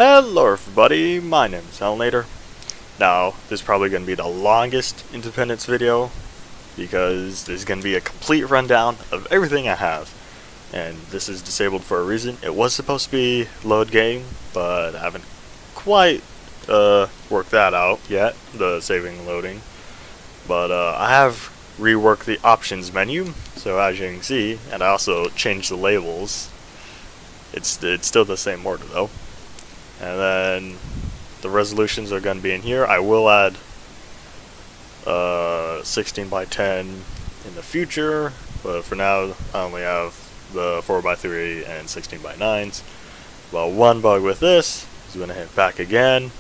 Hello everybody, my name is Helnator. Now, this is probably going to be the longest Independence video, because this is going to be a complete rundown of everything I have. And this is disabled for a reason. It was supposed to be load game, but I haven't quite worked that out yet, the saving and loading. But I have reworked the options menu, so as you can see, and I also changed the labels. It's still the same order though. And then the resolutions are going to be in here. I will add 16 by 10 in the future, but for now I only have the 4x3 and 16 by 9s. Well, one bug with this is when I hit back again,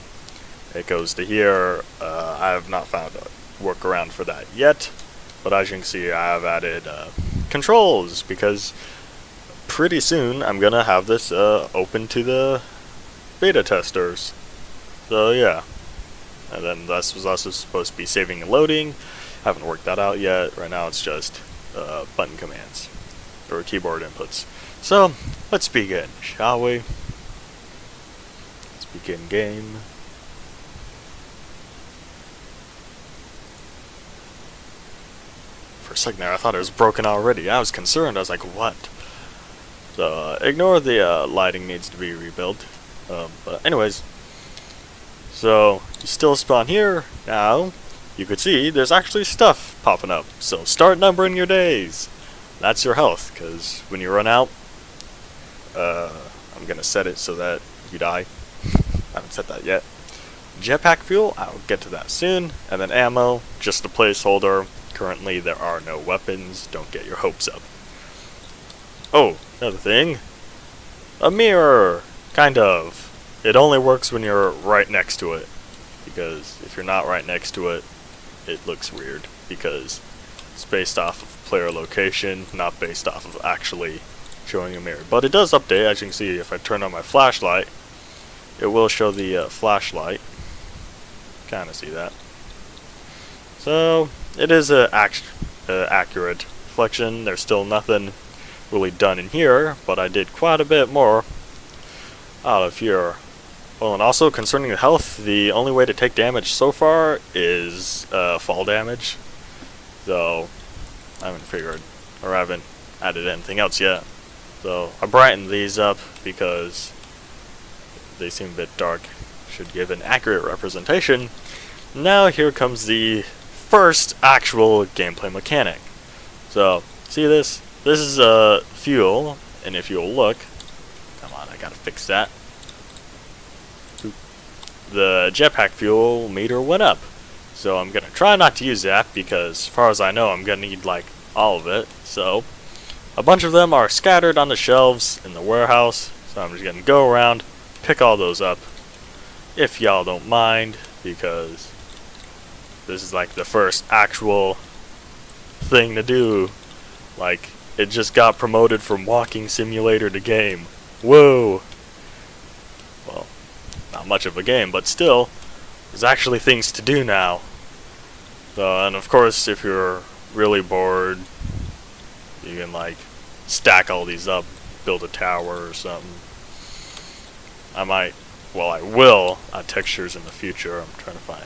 it goes to here. I have not found a workaround for that yet, but as you can see, I have added controls, because pretty soon I'm gonna have this open to the beta testers. So yeah, and then this was also supposed to be saving and loading. Haven't worked that out yet. Right now it's just button commands or keyboard inputs. So let's begin, shall we? Let's begin game. For a second there I thought it was broken already. I was concerned. I was like, what? So ignore the lighting needs to be rebuilt. But anyways, so you still spawn here. Now you could see there's actually stuff popping up. So start numbering your days. That's your health, because when you run out, I'm gonna set it so that you die. I haven't set that yet. Jetpack fuel, I'll get to that soon. And then ammo, just a placeholder. Currently there are no weapons. Don't get your hopes up. Oh, another thing. A mirror. Kind of. It only works when you're right next to it, because if you're not right next to it, it looks weird, because it's based off of player location, not based off of actually showing a mirror. But it does update. As you can see, if I turn on my flashlight, it will show the flashlight. Kind of see that. So it is a accurate reflection. There's still nothing really done in here, but I did quite a bit more out of here. Well, and also concerning the health, the only way to take damage so far is fall damage. So I haven't figured, or haven't added anything else yet. So I brightened these up because they seem a bit dark. Should give an accurate representation. Now here comes the first actual gameplay mechanic. So see this? This is fuel, and if you'll look, come on, I gotta fix that. The jetpack fuel meter went up, so I'm gonna try not to use that, because as far as I know I'm gonna need like all of it. So a bunch of them are scattered on the shelves in the warehouse, so I'm just gonna go around, pick all those up, if y'all don't mind, because this is like the first actual thing to do. Like, it just got promoted from walking simulator to game. Whoa! Well, not much of a game, but still, there's actually things to do now. So, and of course, if you're really bored, you can like stack all these up, build a tower or something. I will add textures in the future. I'm trying to find,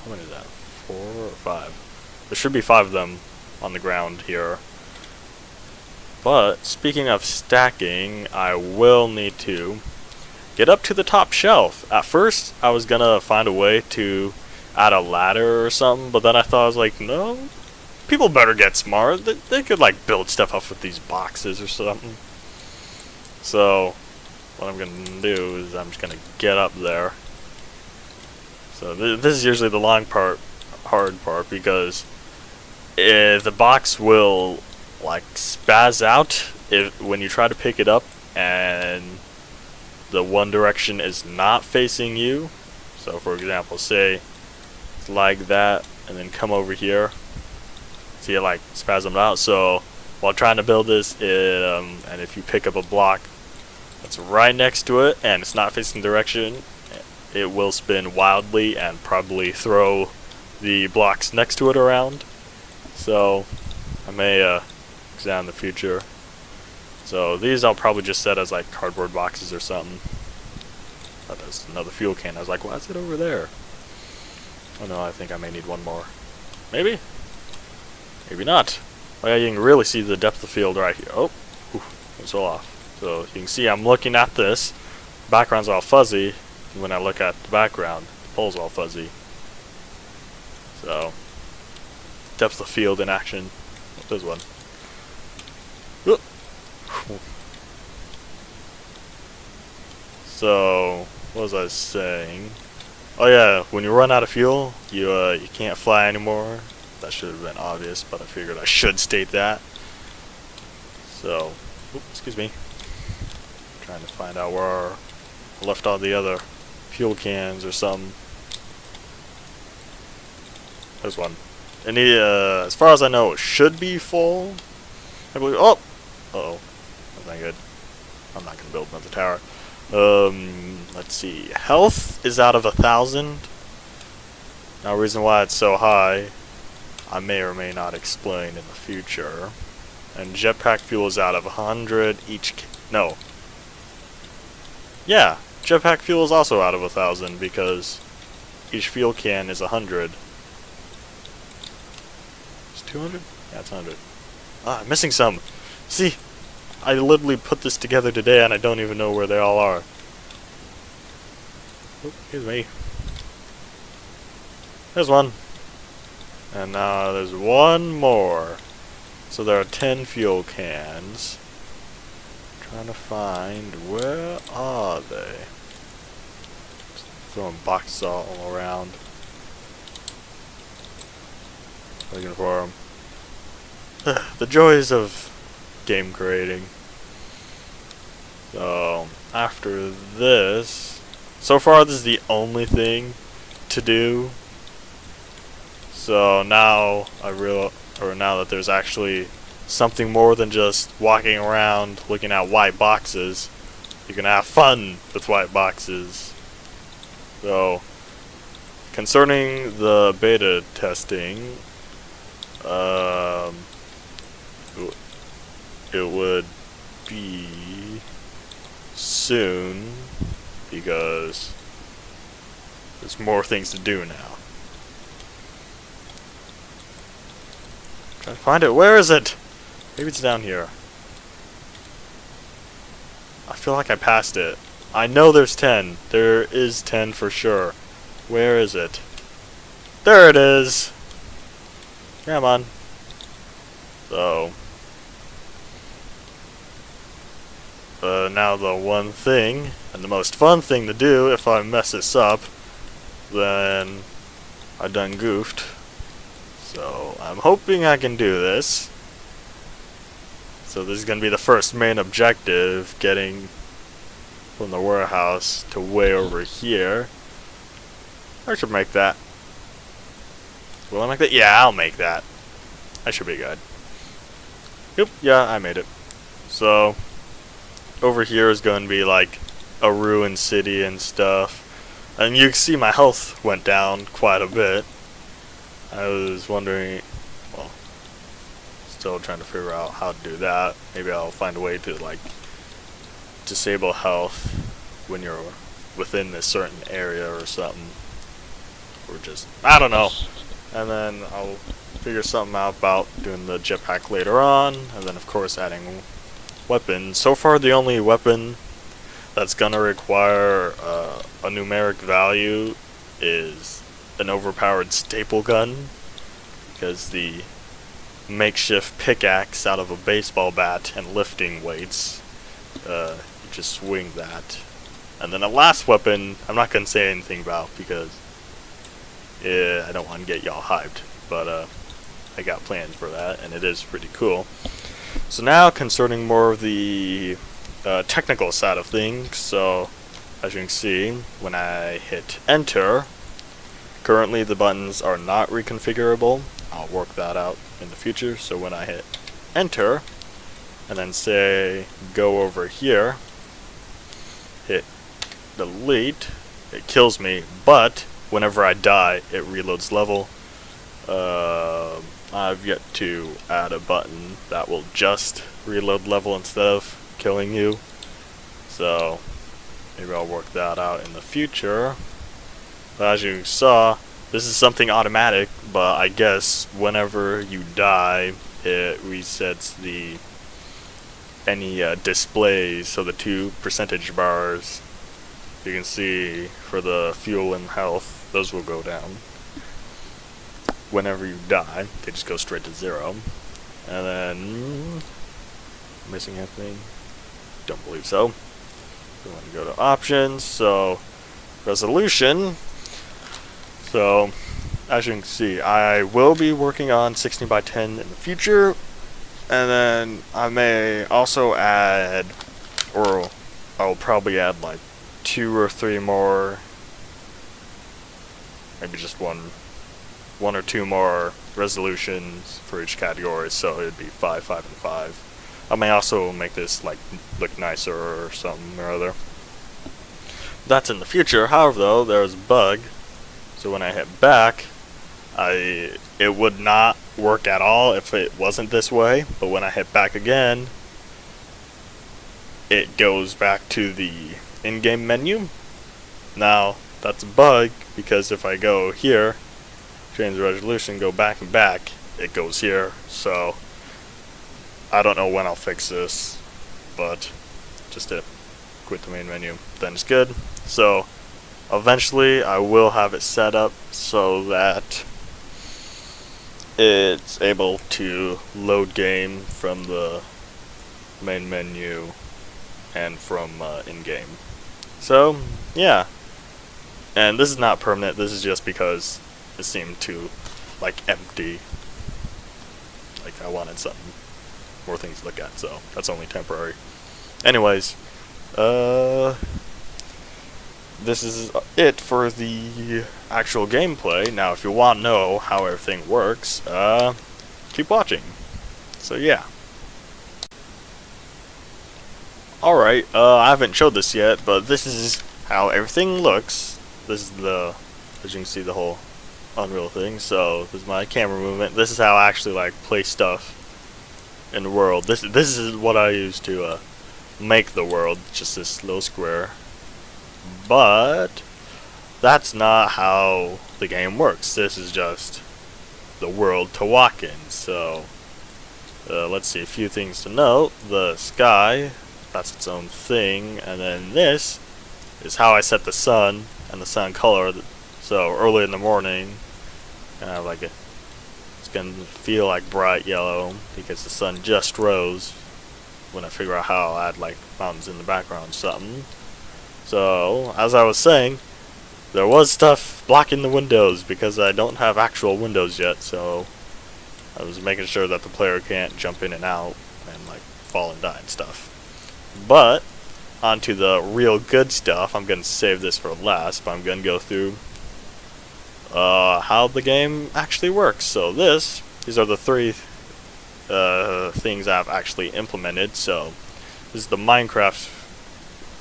how many is that? 4 or 5? There should be 5 of them on the ground here. But speaking of stacking, I will need to get up to the top shelf. At first, I was gonna find a way to add a ladder or something, but then I thought, I was like, no, people better get smart. They could like build stuff up with these boxes or something. So what I'm gonna do is I'm just gonna get up there. So this is usually the hard part, because the box will like spaz out when you try to pick it up and the one direction is not facing you. So for example, say it's like that, and then come over here, see it like spasmed out. So while trying to build this, and if you pick up a block that's right next to it and it's not facing the direction, it will spin wildly and probably throw the blocks next to it around. So I may examine the future. So these I'll probably just set as like cardboard boxes or something. thought that was another fuel can. I was like, why is it over there? Oh no, I think I may need one more. Maybe? Maybe not. Oh yeah, you can really see the depth of field right here. Oh, it's all off. So you can see I'm looking at this. Background's all fuzzy. When I look at the background, the pole's all fuzzy. So, depth of field in action. There's one. So, what was I saying? Oh yeah, when you run out of fuel, you can't fly anymore. That should have been obvious, but I figured I should state that. So, excuse me. Trying to find out where I left all the other fuel cans or something. There's one. And as far as I know, it should be full. I believe. Oh, that's not good. I'm not gonna build another tower. Let's see. Health is out of 1,000. Now, reason why it's so high, I may or may not explain in the future. And jetpack fuel is out of 100 each. No. Yeah, jetpack fuel is also out of 1,000 because each fuel can is 100. It's 200? Yeah, it's 100. Ah, I'm missing some. See, I literally put this together today and I don't even know where they all are. Oh, here's me. There's one. And now there's one more. So there are 10 fuel cans. Trying to find, where are they? Just throwing boxes all around. Looking for them. The joys of game creating. So, after this, so far this is the only thing to do. So now now that there's actually something more than just walking around looking at white boxes, you can have fun with white boxes. So, concerning the beta testing, it would be soon because there's more things to do now. Trying to find it. Where is it? Maybe it's down here. I feel like I passed it. I know there's 10. There is 10 for sure. Where is it? There it is! Come on. So, now the one thing, and the most fun thing to do, if I mess this up, then I done goofed. So, I'm hoping I can do this. So this is going to be the first main objective, getting from the warehouse to way over here. I should make that. Will I make that? Yeah, I'll make that. I should be good. Yep, yeah, I made it. So, over here is going to be like a ruined city and stuff. And you can see my health went down quite a bit. I was wondering, well, still trying to figure out how to do that. Maybe I'll find a way to like disable health when you're within this certain area or something. Or just, I don't know. And then I'll figure something out about doing the jetpack later on. And then of course adding weapons. So far the only weapon that's gonna require a numeric value is an overpowered staple gun. Because the makeshift pickaxe out of a baseball bat and lifting weights, you just swing that. And then the last weapon, I'm not going to say anything about because I don't want to get y'all hyped, but I got plans for that, and it is pretty cool. So now concerning more of the technical side of things, so as you can see, when I hit enter, currently the buttons are not reconfigurable. I'll work that out in the future. So when I hit enter and then say go over here, hit delete, it kills me, but whenever I die it reloads level. I've yet to add a button that will just reload level instead of killing you. So Maybe I'll work that out in the future. But as you saw, this is something automatic, but I guess whenever you die, it resets any displays, so the 2 percentage bars you can see for the fuel and health, those will go down. Whenever you die, they just go straight to 0. And then, missing anything? Don't believe so. We want to go to options, so resolution. So, as you can see, I will be working on 16 by 10 in the future, and then I may also add, or I'll probably add like 2 or 3 more, maybe just one or 2 more resolutions for each category, so it'd be 5, 5, and 5. I may also make this like look nicer or something or other. That's in the future. However, though, there's a bug. So when I hit back, it would not work at all if it wasn't this way. But when I hit back again, it goes back to the in-game menu. Now that's a bug because if I go here, change the resolution, go back and back, it goes here. So I don't know when I'll fix this, but just to quit the main menu, then it's good. So eventually I will have it set up so that it's able to load game from the main menu and from in-game. So yeah, and this is not permanent, this is just because it seemed too like empty, like I wanted something more things to look at, so that's only temporary. Anyways, this is it for the actual gameplay. Now if you want to know how everything works, keep watching. So yeah. Alright, I haven't showed this yet, but this is how everything looks. This is as you can see, the whole Unreal thing. So this is my camera movement. This is how I actually like play stuff in the world. This is what I use to make the world, just this little square. But that's not how the game works. This is just the world to walk in. So let's see, a few things to note. The sky, that's its own thing, and then this is how I set the sun and the sun color. So early in the morning, like it's gonna feel like bright yellow because the sun just rose. When I figure out how I'll add like mountains in the background or something. So as I was saying, there was stuff blocking the windows because I don't have actual windows yet, so I was making sure that the player can't jump in and out and like fall and die and stuff. But onto the real good stuff. I'm gonna save this for last, but I'm gonna go through how the game actually works. So these are the 3 things I've actually implemented. So this is the Minecraft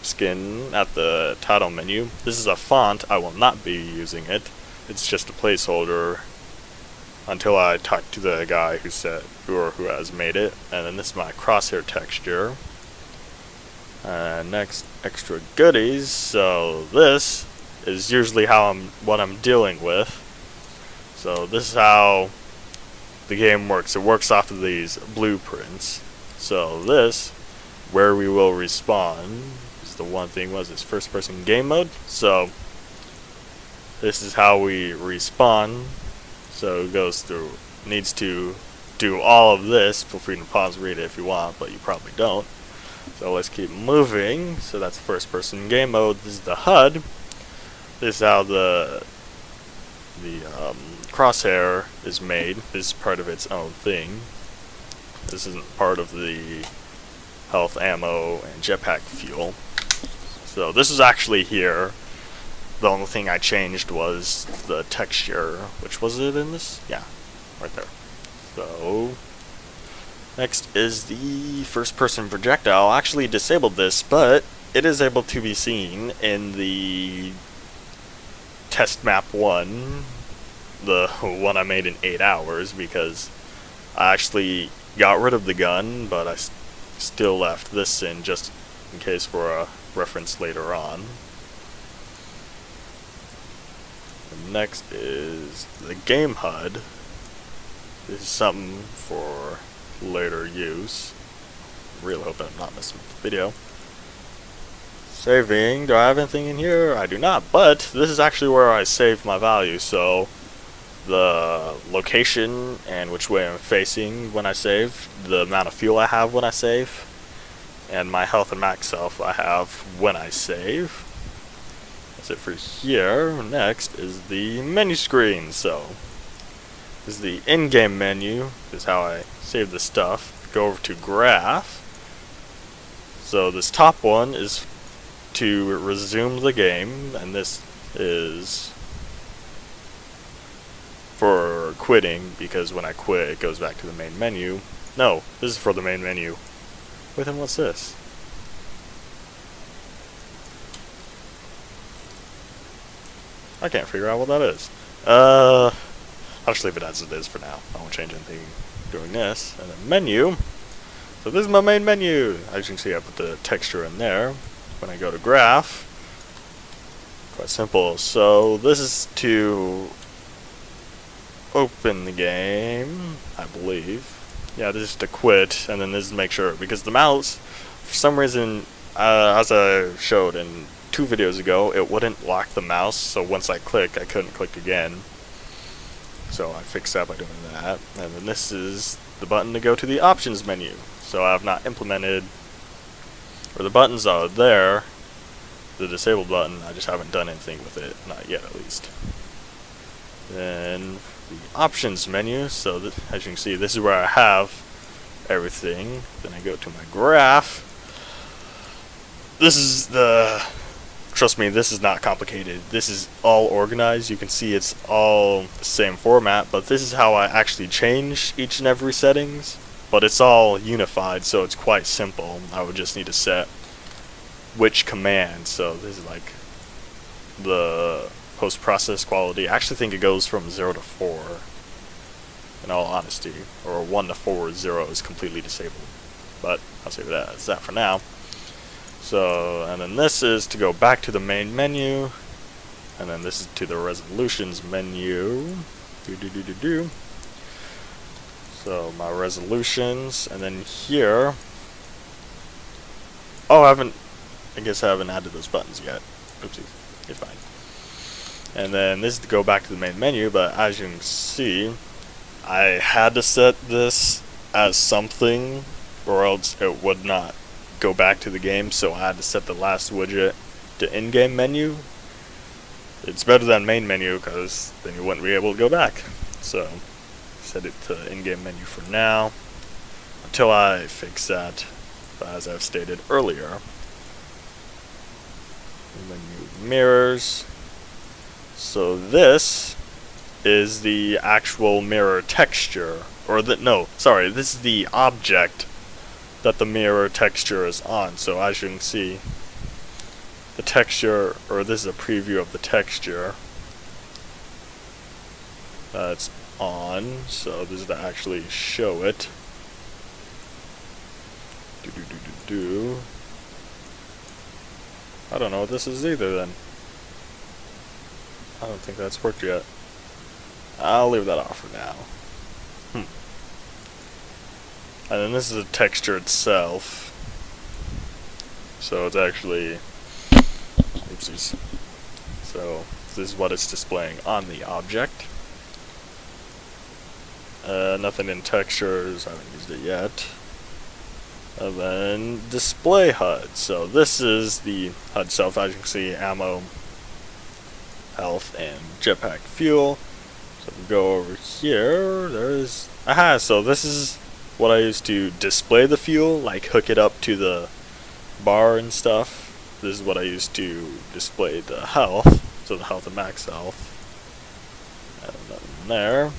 skin at the title menu. This is a font. I will not be using it. It's just a placeholder until I talk to the guy who has made it. And then this is my crosshair texture. Next, extra goodies. So this is usually what I'm dealing with. So this is how the game works. It works off of these blueprints. So this, where we will respawn, is the one thing was this first person game mode. So this is how we respawn. So it goes through, needs to do all of this. Feel free to pause and read it if you want, but you probably don't. So let's keep moving. So that's first person game mode. This is the HUD. This is how the crosshair is made. This is part of its own thing. This isn't part of the health, ammo, and jetpack fuel. So this is actually here. The only thing I changed was the texture. Which was it in this? Yeah, right there. So next is the first person projectile. I actually disabled this, but it is able to be seen in the test map 1, the one I made in 8 hours, because I actually got rid of the gun, but I still left this in just in case for reference later on. And next is the game HUD. This is something for later use. Really hope that I'm not messing with the video. Saving, do I have anything in here? I do not, but this is actually where I save my value, so the location and which way I'm facing when I save, the amount of fuel I have when I save, and my health and max health I have when I save. That's it for here. Next is the menu screen, so this is the in-game menu. This is how I save the stuff. Go over to graph. So this top one is to resume the game, and this is for quitting, because when I quit it goes back to the main menu. No, this is for the main menu. Wait, then what's this? I can't figure out what that is. I'll just leave it as it is for now. I won't change anything doing this. And then menu. So this is my main menu. As you can see, I put the texture in there. When I go to graph, quite simple. So this is to open the game, I believe. Yeah, this is to quit, and then this is to make sure, because the mouse, for some reason, as I showed in 2 videos ago, it wouldn't lock the mouse, so once I click, I couldn't click again. So I fixed that by doing that. And then this is the button to go to the options menu. So I have not implemented, or the buttons are there, the disabled button, I just haven't done anything with it, not yet at least. Then the options menu, so as you can see, this is where I have everything. Then I go to my graph. This is trust me, this is not complicated. This is all organized. You can see it's all the same format, but this is how I actually change each and every settings. But it's all unified, so it's quite simple. I would just need to set which command. So this is like the post-process quality. I actually think it goes from 0 to 4, in all honesty. Or 1 to 4, 0 is completely disabled. But I'll save that as that for now. So, and then this is to go back to the main menu. And then this is to the resolutions menu. So my resolutions, and then here, oh, I guess I haven't added those buttons yet. Oopsie, it's fine. And then this is to go back to the main menu, but as you can see, I had to set this as something, or else it would not go back to the game, so I had to set the last widget to in-game menu. It's better than main menu, because then you wouldn't be able to go back. So set it to in-game menu for now, until I fix that, as I've stated earlier. Menu mirrors. So this is the actual mirror texture, or this is the object that the mirror texture is on. So as you can see, the texture, or this is a preview of the texture that's on, so this is to actually show it. I don't know what this is either then. I don't think that's worked yet. I'll leave that off for now. And then this is the texture itself. So it's actually, oopsies. So this is what it's displaying on the object. Nothing in textures, I haven't used it yet. And then display HUD. So this is the HUD itself. As you can see, ammo, health, and jetpack fuel. So if we go over here, there's so this is what I use to display the fuel, like hook it up to the bar and stuff. This is what I use to display the health, so the health and max health. And nothing there.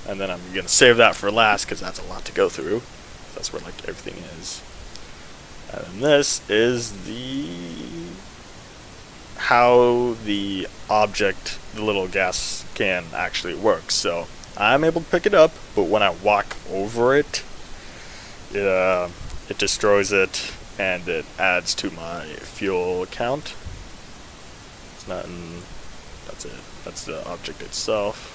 And then I'm gonna save that for last because that's a lot to go through. That's where like everything is. And then this is how the object, the little gas can actually works. So I'm able to pick it up, but when I walk over it, it destroys it and it adds to my fuel count. It's not in, that's it, that's the object itself.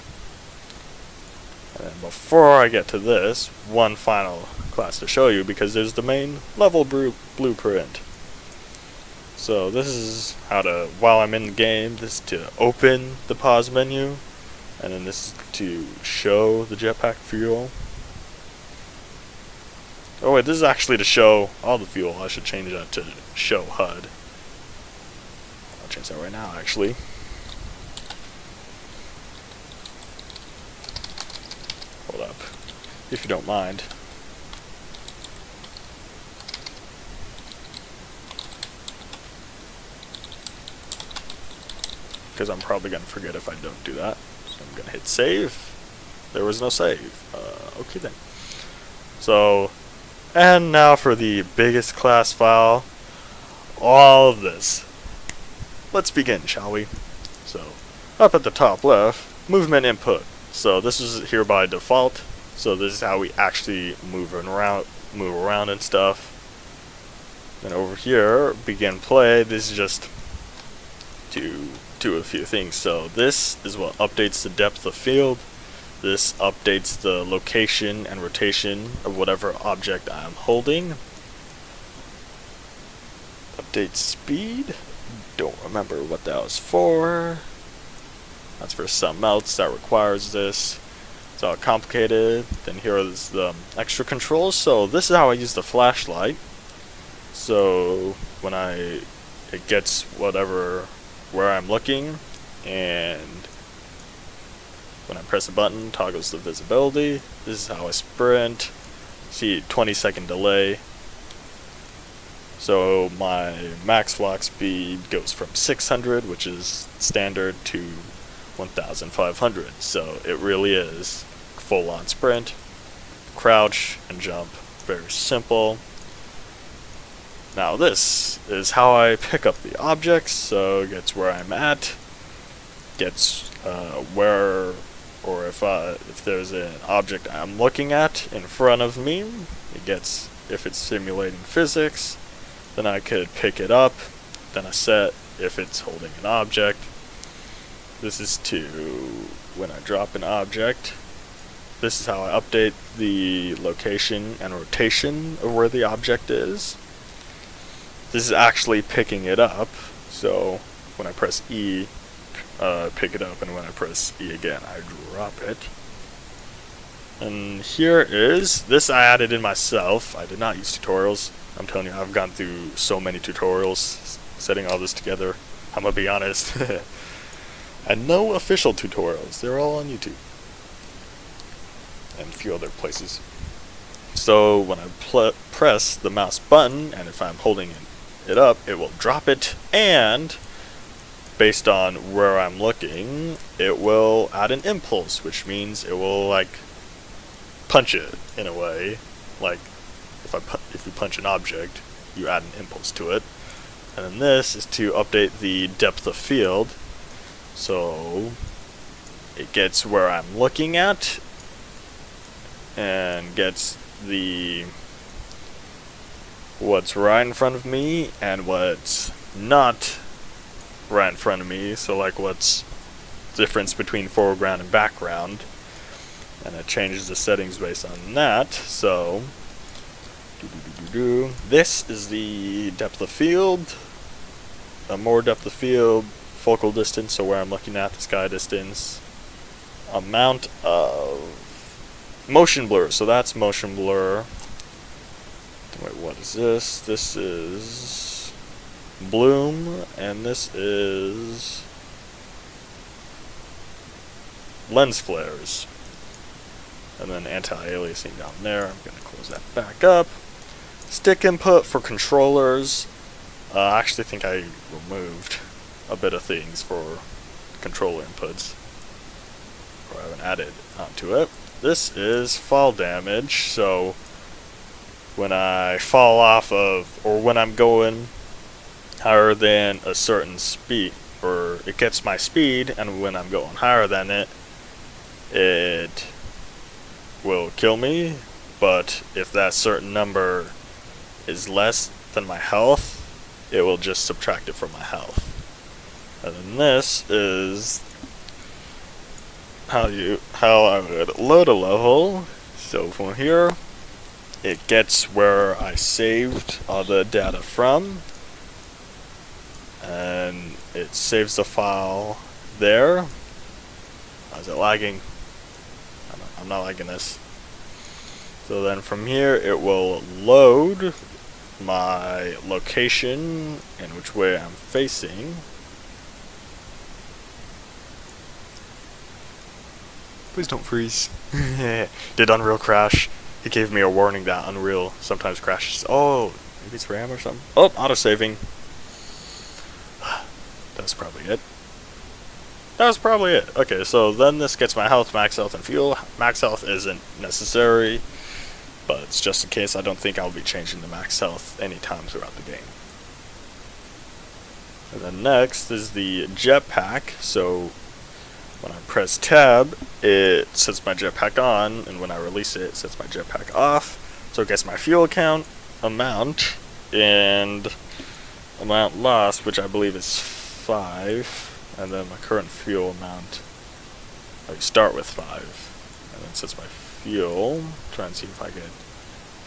And then before I get to this, one final class to show you, because there's the main level blueprint. So this is how to, while I'm in the game, this is to open the pause menu, and then this is to show the jetpack fuel. Oh wait, this is actually to show all the fuel. I should change that to show HUD. I'll change that right now, actually. Hold up, if you don't mind. Because I'm probably going to forget if I don't do that. So I'm going to hit save. There was no save. Okay then. So, and now for the biggest class file. All of this. Let's begin, shall we? So, up at the top left, movement input. So this is here by default. So this is how we actually move around and stuff. Then over here, begin play. This is just to do a few things. So this is what updates the depth of field. This updates the location and rotation of whatever object I'm holding. Update speed. Don't remember what that was for. That's for something else that requires this. It's all complicated. Then here is the extra controls. So this is how I use the flashlight. So when it gets whatever where I'm looking, and when I press a button, toggles the visibility. This is how I sprint. See, 20-second delay. So my max walk speed goes from 600, which is standard, to 1,500. So it really is full-on sprint. Crouch and jump, very simple. Now this is how I pick up the objects. So it gets where I'm at, gets where, or if there's an object I'm looking at in front of me, it gets, if it's simulating physics, then I could pick it up. Then I set if it's holding an object. This is to when I drop an object. This is how I update the location and rotation of where the object is. This is actually picking it up. So when I press E, pick it up, and when I press E again, I drop it. And here is, this I added in myself. I did not use tutorials. I'm telling you, I've gone through so many tutorials setting all this together. I'm gonna be honest. And no official tutorials. They're all on YouTube. And a few other places. So when I press the mouse button, and if I'm holding it up, it will drop it, and based on where I'm looking, it will add an impulse, which means it will like punch it in a way. Like if you punch an object, you add an impulse to it. And then this is to update the depth of field. So it gets where I'm looking at and gets the what's right in front of me and what's not right in front of me. So like what's the difference between foreground and background, and it changes the settings based on that. So this is the depth of field, more depth of field, focal distance, so where I'm looking at, the sky distance, amount of motion blur, so that's motion blur. Wait, what is this? This is bloom, and this is lens flares. And then anti-aliasing down there. I'm going to close that back up. Stick input for controllers. I actually think I removed a bit of things for controller inputs, or I haven't added onto it. This is fall damage, so when I fall off of, or when I'm going higher than a certain speed, or it gets my speed, and when I'm going higher than it, it will kill me. But if that certain number is less then my health, it will just subtract it from my health. And then this is how I would load a level. So from here, it gets where I saved all the data from, and it saves the file there. Is it lagging? I'm not liking this. So then from here it will load my location and which way I'm facing. Please don't freeze. Did Unreal crash? He gave me a warning that Unreal sometimes crashes. Oh, maybe it's RAM or something. Oh, autosaving. That's probably it. That's probably it. Okay, so then this gets my health, max health, and fuel. Max health isn't necessary, but it's just in case. I don't think I'll be changing the max health anytime throughout the game. And then next is the jetpack. So when I press tab, it sets my jetpack on, and when I release it, it sets my jetpack off. So it gets my fuel count, amount, and amount lost, which I believe is 5. And then my current fuel amount, I start with 5, and then sets my fuel. Try and see if I can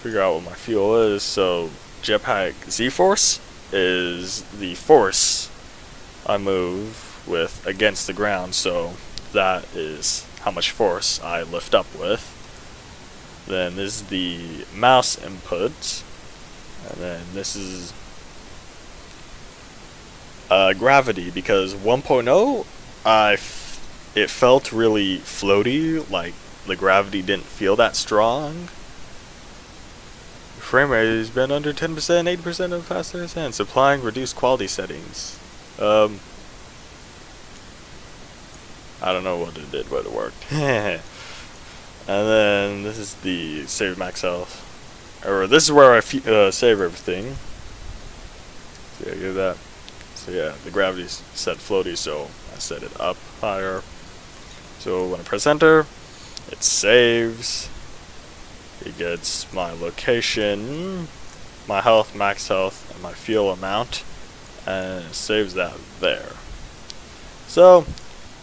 figure out what my fuel is. So jetpack Z-force is the force I move with against the ground, so that is how much force I lift up with. Then this is the mouse input, and then this is gravity, because 1.0 it felt really floaty, like the gravity didn't feel that strong. Frame rate has been under 10%, 80% of the past 30 seconds, applying reduced quality settings. I don't know what it did, but it worked. And then this is the save max health, or this is where I save everything. So yeah, get that. So yeah, the gravity's set floaty, so I set it up higher. So when I press enter, it saves. It gets my location, my health, max health, and my fuel amount, and it saves that there. So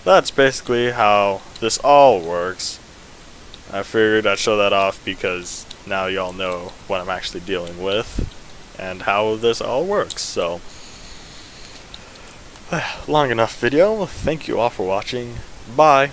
that's basically how this all works. I figured I'd show that off because now y'all know what I'm actually dealing with and how this all works. So long enough video. Thank you all for watching. Bye.